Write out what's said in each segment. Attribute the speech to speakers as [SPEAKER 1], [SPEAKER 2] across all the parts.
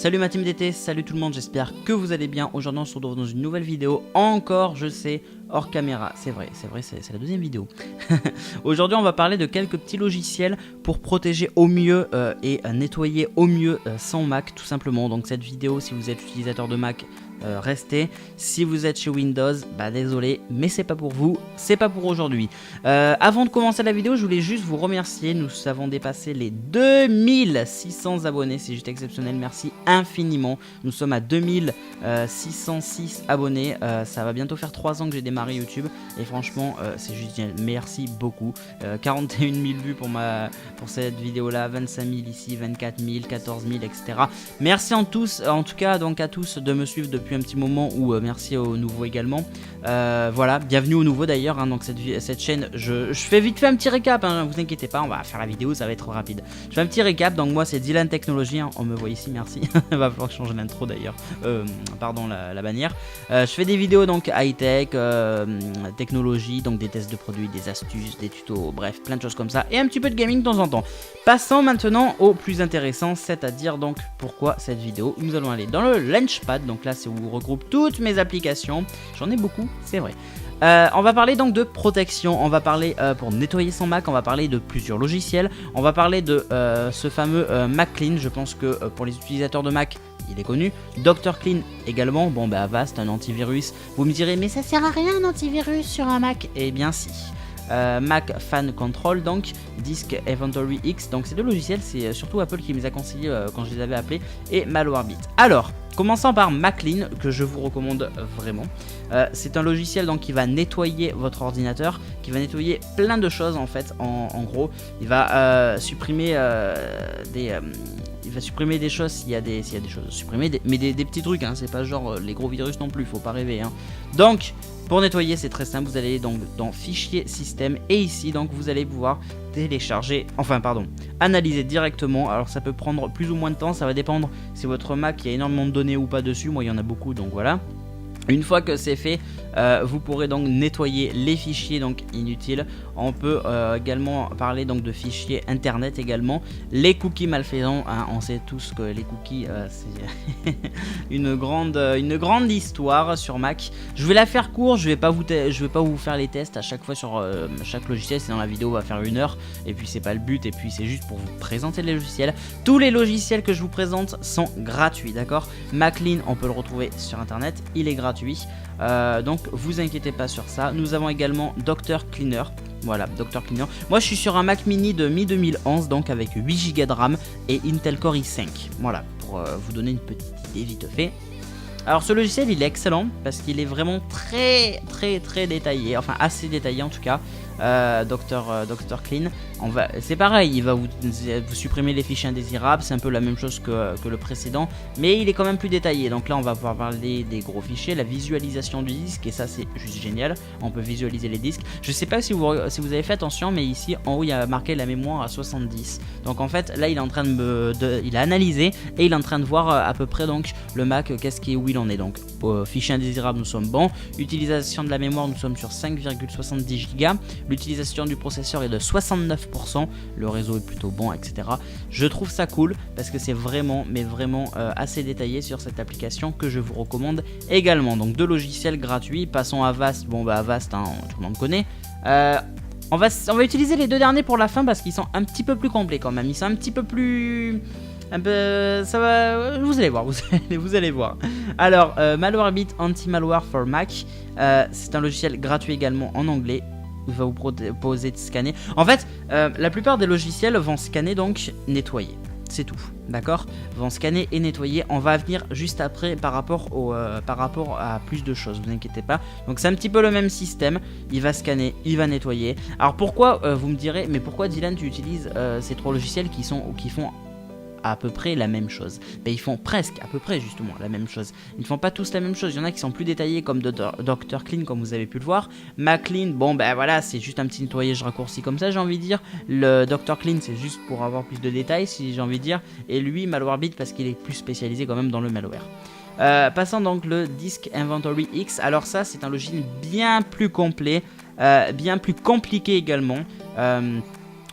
[SPEAKER 1] Salut ma team d'été, salut tout le monde, j'espère que vous allez bien. Aujourd'hui on se retrouve dans une nouvelle vidéo, encore je sais, hors caméra. C'est vrai, c'est la deuxième vidéo. Aujourd'hui on va parler de quelques petits logiciels pour protéger au mieux et nettoyer au mieux sans Mac tout simplement. Donc cette vidéo, si vous êtes utilisateur de Mac, restez. Si vous êtes chez Windows, bah désolé, mais c'est pas pour vous, c'est pas pour aujourd'hui. Avant de commencer la vidéo, je voulais juste vous remercier. Nous avons dépassé les 2600 abonnés, c'est juste exceptionnel, merci infiniment. Nous sommes à 2606 abonnés, ça va bientôt faire 3 ans que j'ai démarré YouTube et franchement c'est juste génial, merci beaucoup. 41 000 vues pour cette vidéo là, 25 000 ici, 24 000, 14 000, etc. Merci en tout cas donc à tous de me suivre depuis un petit moment, ou merci aux nouveaux également. Voilà, bienvenue aux nouveaux d'ailleurs, hein, donc cette chaîne, je fais vite fait un petit récap, hein, vous inquiétez pas, on va faire la vidéo, ça va être rapide. Je fais un petit récap, donc moi c'est Dylan Technology, hein, on me voit ici, merci. Il va falloir changer l'intro d'ailleurs, pardon la bannière. Je fais des vidéos donc high-tech, technologie, donc des tests de produits, des astuces, des tutos, bref, plein de choses comme ça, et un petit peu de gaming de temps en temps. Passons maintenant au plus intéressant, c'est-à-dire donc pourquoi cette vidéo. Nous allons aller dans le Launchpad, donc là c'est où je regroupe toutes mes applications, j'en ai beaucoup, c'est vrai. On va parler donc de protection, on va parler pour nettoyer son Mac, on va parler de plusieurs logiciels, on va parler de ce fameux Mac Clean. Je pense que pour les utilisateurs de Mac, il est connu. Dr Clean également, bon bah Avast, un antivirus. Vous me direz mais ça sert à rien un antivirus sur un Mac. Eh bien si. Mac Fan Control, donc Disk Inventory X, donc ces deux logiciels, c'est surtout Apple qui me les a conseillés quand je les avais appelés, et Malwarebit. Alors, commençant par Mac Clean, que je vous recommande vraiment. C'est un logiciel donc qui va nettoyer votre ordinateur, qui va nettoyer plein de choses en fait. En gros, il va supprimer il va supprimer des choses s'il y a des choses supprimées, mais des petits trucs, hein, c'est pas genre les gros virus non plus, faut pas rêver, hein. Donc pour nettoyer c'est très simple, vous allez donc dans fichier système et ici donc vous allez pouvoir télécharger, analyser directement. Alors ça peut prendre plus ou moins de temps, ça va dépendre si votre Mac il y a énormément de données ou pas dessus. Moi il y en a beaucoup, donc voilà. Une fois que c'est fait, vous pourrez donc nettoyer les fichiers donc inutiles. On peut également parler donc de fichiers internet également. Les cookies malfaisants, hein, on sait tous que les cookies c'est une grande histoire sur Mac. Je vais la faire court, je vais pas vous faire les tests à chaque fois sur chaque logiciel, sinon la vidéo va faire 1 heure et puis c'est pas le but, et puis c'est juste pour vous présenter les logiciels. Tous les logiciels que je vous présente sont gratuits, d'accord. Mac Clean, on peut le retrouver sur internet, il est gratuit. Donc vous inquiétez pas sur ça. Nous avons également Dr Cleaner. Voilà, Dr Cleaner. Moi je suis sur un Mac mini de mi-2011, donc avec 8 Go de RAM et Intel Core i5. Voilà, pour vous donner une petite idée vite fait. Alors ce logiciel il est excellent parce qu'il est vraiment très détaillé, enfin assez détaillé en tout cas. Dr Clean, c'est pareil, il va vous supprimer les fichiers indésirables, c'est un peu la même chose que le précédent, mais il est quand même plus détaillé. Donc là on va pouvoir parler des gros fichiers, la visualisation du disque, et ça c'est juste génial, on peut visualiser les disques. Je sais pas si vous avez fait attention, mais ici en haut il y a marqué la mémoire à 70. Donc en fait là il est en train il a analysé et il est en train de voir à peu près donc le Mac, où il en est. Donc fichier indésirable nous sommes bons, utilisation de la mémoire nous sommes sur 5,70 Go. L'utilisation du processeur est de 69%, le réseau est plutôt bon, etc. Je trouve ça cool parce que c'est vraiment, mais vraiment assez détaillé sur cette application que je vous recommande également. Donc 2 logiciels gratuits, passons à Avast. Bon bah Avast, hein, tout le monde connaît. On va utiliser les 2 derniers pour la fin parce qu'ils sont un petit peu plus complets quand même. Ils sont un petit peu plus... ça va, vous allez voir, vous allez voir. Alors, Malwarebit Anti-Malware for Mac, c'est un logiciel gratuit également en anglais. Il va vous proposer de scanner. En fait, la plupart des logiciels vont scanner donc nettoyer. C'est tout, d'accord? Vont scanner et nettoyer. On va venir juste après par rapport à plus de choses, vous inquiétez pas. Donc c'est un petit peu le même système. Il va scanner, il va nettoyer. Alors pourquoi, vous me direz, mais pourquoi Dylan tu utilises ces 3 logiciels qui font à peu près la même chose? Ben, ils font presque à peu près justement la même chose. Ils ne font pas tous la même chose. Il y en a qui sont plus détaillés comme Dr Clean, comme vous avez pu le voir. Mac Clean, bon ben voilà, c'est juste un petit nettoyage raccourci comme ça, j'ai envie de dire. Le Dr Clean c'est juste pour avoir plus de détails, si j'ai envie de dire. Et lui Malwarebit parce qu'il est plus spécialisé quand même dans le malware. Passant donc le Disk Inventory X. Alors ça c'est un logiciel bien plus complet, bien plus compliqué également.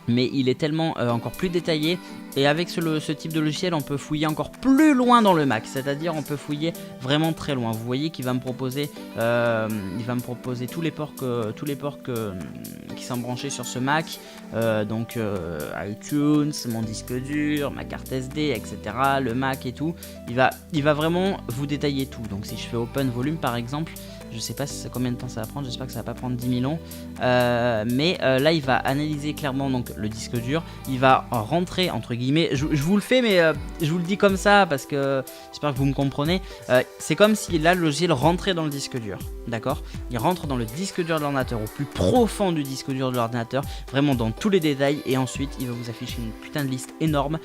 [SPEAKER 1] Mais il est tellement encore plus détaillé Et avec ce type de logiciel, on peut fouiller encore plus loin dans le Mac, c'est-à-dire on peut fouiller vraiment très loin. Vous voyez qu'il va me proposer, tous les ports qui sont branchés sur ce Mac, donc iTunes, mon disque dur, ma carte SD, etc., le Mac et tout. Il va vraiment vous détailler tout. Donc si je fais Open Volume par exemple, je sais pas combien de temps ça va prendre, j'espère que ça va pas prendre 10 000 ans. Mais là il va analyser clairement donc le disque dur, il va rentrer entre guillemets, je vous le fais mais je vous le dis comme ça parce que j'espère que vous me comprenez. C'est comme si là le logiciel rentrait dans le disque dur, d'accord? Il rentre dans le disque dur de l'ordinateur, au plus profond du disque dur de l'ordinateur, vraiment dans tous les détails, et ensuite il va vous afficher une putain de liste énorme.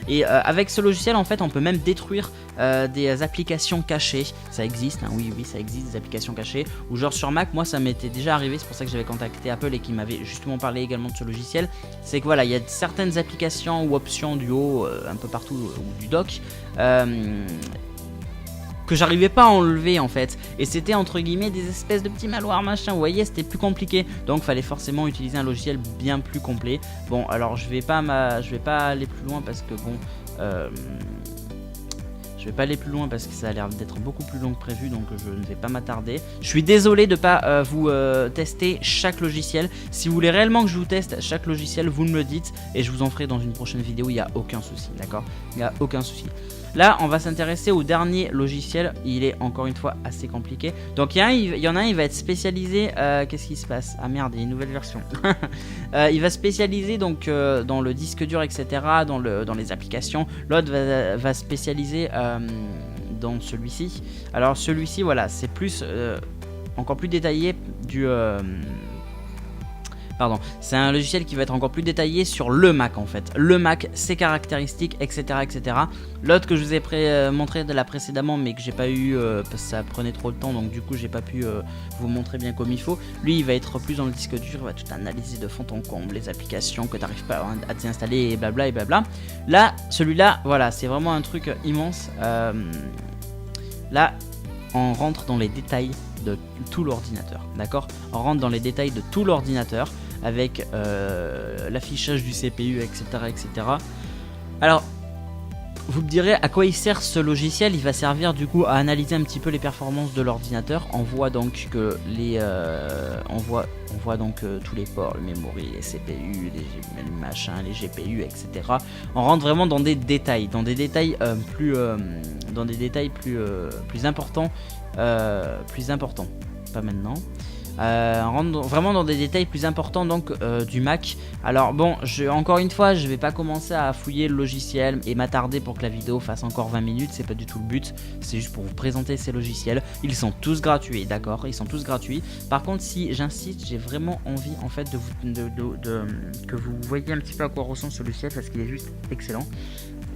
[SPEAKER 1] Et avec ce logiciel en fait on peut même détruire des applications cachées, ça existe, hein, oui ça existe, des applications cachées, ou genre sur Mac, moi ça m'était déjà arrivé, c'est pour ça que j'avais contacté Apple et qui m'avait justement parlé également de ce logiciel. C'est que voilà, il y a certaines applications ou options du haut, un peu partout, ou du dock, que j'arrivais pas à enlever en fait, et c'était entre guillemets des espèces de petits malwares machin, vous voyez, c'était plus compliqué, donc fallait forcément utiliser un logiciel bien plus complet. Bon alors je vais pas aller plus loin parce que bon je vais pas aller plus loin parce que ça a l'air d'être beaucoup plus long que prévu, donc je ne vais pas m'attarder. Je suis désolé de pas vous tester chaque logiciel. Si vous voulez réellement que je vous teste chaque logiciel, vous me le dites et je vous en ferai dans une prochaine vidéo, il n'y a aucun souci, d'accord? Il n'y a aucun souci. Là, on va s'intéresser au dernier logiciel. Il est encore une fois assez compliqué. Donc, il y en a un, il va être spécialisé. Qu'est-ce qui se passe? Ah merde, il y a une nouvelle version. Il va spécialiser donc dans le disque dur, etc., dans les applications. L'autre va spécialiser dans celui-ci. Alors, celui-ci, voilà, c'est plus encore plus détaillé Pardon, c'est un logiciel qui va être encore plus détaillé sur le Mac en fait. Le Mac, ses caractéristiques, etc. etc. L'autre que je vous ai montré de là précédemment, mais que j'ai pas eu parce que ça prenait trop de temps, donc du coup j'ai pas pu vous montrer bien comme il faut. Lui il va être plus dans le disque dur, il va tout analyser de fond en comble, les applications que tu n'arrives pas à t'installer et blabla et blabla. Là, celui-là, voilà, c'est vraiment un truc immense. Là, on rentre dans les détails de tout l'ordinateur, d'accord? On rentre dans les détails de tout l'ordinateur avec l'affichage du CPU, etc., etc. Alors, vous me direz à quoi il sert ce logiciel? Il va servir du coup à analyser un petit peu les performances de l'ordinateur. On voit donc que on voit donc tous les ports, le memory, les CPU, les machins, les GPU, etc. On rentre vraiment dans des détails, plus importants, pas maintenant. On rentre vraiment dans des détails plus importants donc du Mac. Alors bon, encore une fois, je vais pas commencer à fouiller le logiciel et m'attarder pour que la vidéo fasse encore 20 minutes, c'est pas du tout le but, c'est juste pour vous présenter ces logiciels. Ils sont tous gratuits, d'accord? Ils sont tous gratuits. Par contre, si j'insiste, j'ai vraiment envie en fait que vous voyez un petit peu à quoi ressemble ce logiciel parce qu'il est juste excellent.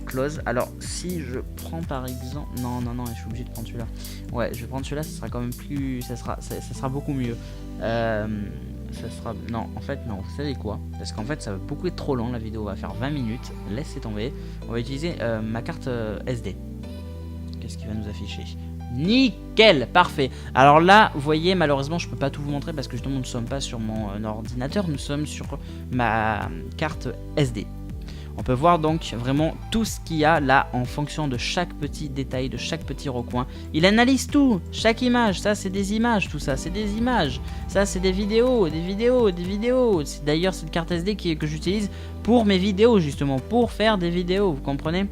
[SPEAKER 1] Close. Alors si je prends par exemple, non, je suis obligé de prendre celui-là. Ouais, je vais prendre celui-là, ça sera quand même plus, ça sera beaucoup mieux. Non, en fait non, vous savez quoi? Parce qu'en fait ça va beaucoup être trop long, la vidéo va faire 20 minutes. Laissez tomber. On va utiliser ma carte SD. Qu'est-ce qui va nous afficher? Nickel, parfait. Alors là, vous voyez, malheureusement, je peux pas tout vous montrer parce que justement, nous ne sommes pas sur mon ordinateur, nous sommes sur ma carte SD. On peut voir donc vraiment tout ce qu'il y a là en fonction de chaque petit détail, de chaque petit recoin. Il analyse tout, chaque image, ça c'est des images, tout ça c'est des images. Ça c'est des vidéos. D'ailleurs c'est une carte SD que j'utilise pour mes vidéos justement, pour faire des vidéos, vous comprenez?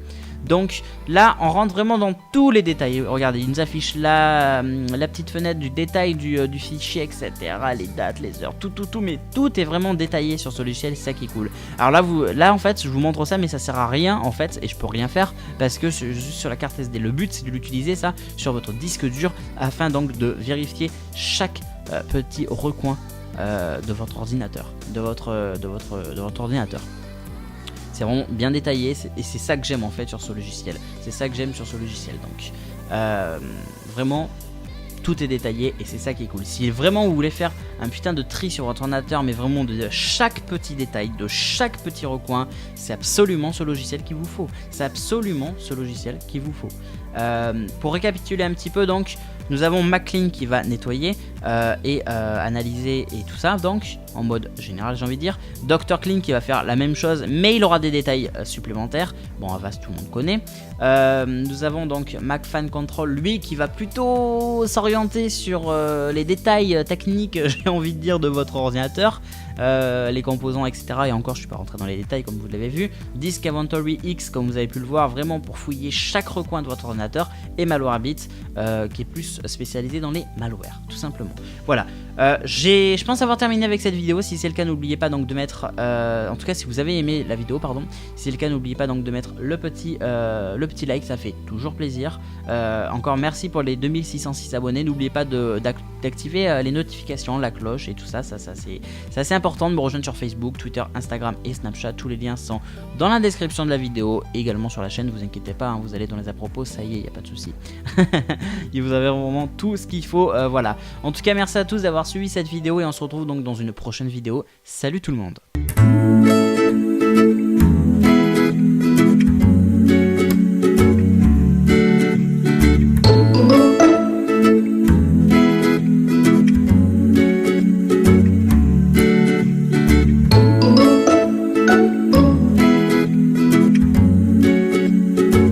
[SPEAKER 1] Donc là on rentre vraiment dans tous les détails. Regardez, il nous affiche la petite fenêtre du détail du fichier, etc. Les dates, les heures, tout, mais tout est vraiment détaillé sur ce logiciel, c'est ça qui est cool. Alors là en fait je vous montre ça mais ça sert à rien en fait et je peux rien faire parce que je suis sur la carte SD. Le but c'est de l'utiliser ça sur votre disque dur afin donc de vérifier chaque petit recoin de votre ordinateur, de votre ordinateur. C'est vraiment bien détaillé et c'est ça que j'aime en fait sur ce logiciel. C'est ça que j'aime sur ce logiciel. Donc vraiment tout est détaillé et c'est ça qui est cool. Si vraiment vous voulez faire un putain de tri sur votre ordinateur, mais vraiment de chaque petit détail, de chaque petit recoin, c'est absolument ce logiciel qu'il vous faut. C'est absolument ce logiciel qu'il vous faut. Pour récapituler un petit peu donc, nous avons MacClean qui va nettoyer, et analyser et tout ça, donc en mode général j'ai envie de dire. Dr Clean qui va faire la même chose mais il aura des détails supplémentaires. Bon, Avast tout le monde connaît. Nous avons donc MacFan Control, lui qui va plutôt s'orienter sur les détails techniques j'ai envie de dire de votre ordinateur, les composants etc, et encore je suis pas rentré dans les détails comme vous l'avez vu. Disk Inventory X comme vous avez pu le voir, vraiment pour fouiller chaque recoin de votre ordinateur, et MalwareBit qui est plus spécialisé dans les malwares tout simplement. Voilà, je pense avoir terminé avec cette vidéo. Si c'est le cas, n'oubliez pas donc de mettre en tout cas si vous avez aimé la vidéo, pardon, si c'est le cas n'oubliez pas donc de mettre le petit like, ça fait toujours plaisir. Encore merci pour les 2606 abonnés. N'oubliez pas d'activer les notifications, la cloche et tout ça, c'est assez important de me rejoindre sur Facebook, Twitter, Instagram et Snapchat. Tous les liens sont dans la description de la vidéo, également sur la chaîne, vous inquiétez pas, hein, vous allez dans les à propos, ça y est, il n'y a pas de souci. Et vous avez vraiment tout ce qu'il faut, voilà. En tout cas merci à tous d'avoir suivi cette vidéo et on se retrouve donc dans une prochaine vidéo. Salut tout le monde.